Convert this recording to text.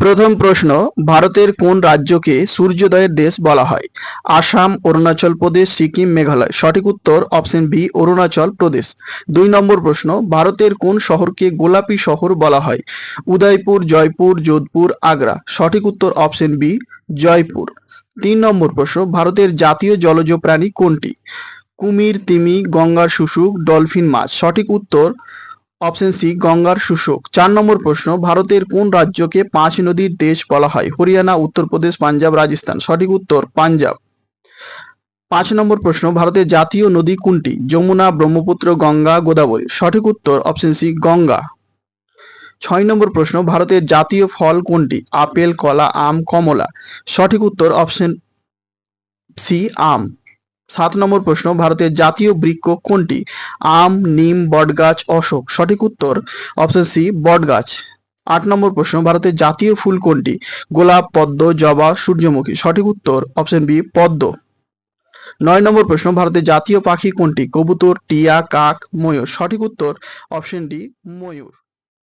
প্রথম প্রশ্ন, ভারতের কোন রাজ্যকে সূর্যোদয়ের দেশ বলা হয়? আসাম, অরুণাচল প্রদেশ, সিকিম, মেঘালয়। সঠিক উত্তর অপশন বি, অরুণাচল প্রদেশ। 2 নম্বর প্রশ্ন, ভারতের কোন শহরকে গোলাপি শহর বলা হয়? উদয়পুর, জয়পুর, যোধপুর, আগ্রা। সঠিক উত্তর অপশন বি, জয়পুর। 3 নম্বর প্রশ্ন, ভারতের জাতীয় জলজ প্রাণী কোনটি? কুমির, তিমি, গঙ্গার শুশুক, ডলফিন মাছ। সঠিক উত্তর অপশন সি, গঙ্গার শুশুক। 4 নম্বর প্রশ্ন, ভারতের কোন রাজ্যকে 5 নদীর দেশ বলা হয়? হরিয়ানা, উত্তরপ্রদেশ, পাঞ্জাব, রাজস্থান। সঠিক উত্তর পাঞ্জাব। 5 নম্বর প্রশ্ন, ভারতের জাতীয় নদী কোনটি? যমুনা, ব্রহ্মপুত্র, গঙ্গা, গোদাবরী। সঠিক উত্তর অপশন সি, গঙ্গা। 6 নম্বর প্রশ্ন, ভারতের জাতীয় ফল কোনটি? আপেল, কলা, আম, কমলা। সঠিক উত্তর অপশন সি, আম। 7 নম্বর প্রশ্ন, ভারতের জাতীয় বৃক্ষ কোনটি? আম, নিম, বটগাছ, অশোক। সঠিক উত্তর অপশন সি, বটগাছ। 8 নম্বর প্রশ্ন, ভারতের জাতীয় ফুল কোনটি? গোলাপ, পদ্ম, জবা, সূর্যমুখী। সঠিক উত্তর অপশন বি, পদ্ম। 9 নম্বর প্রশ্ন, ভারতের জাতীয় পাখি কোনটি? কবুতর, টিয়া, কাক, ময়ূর। সঠিক উত্তর অপশন ডি, ময়ূর।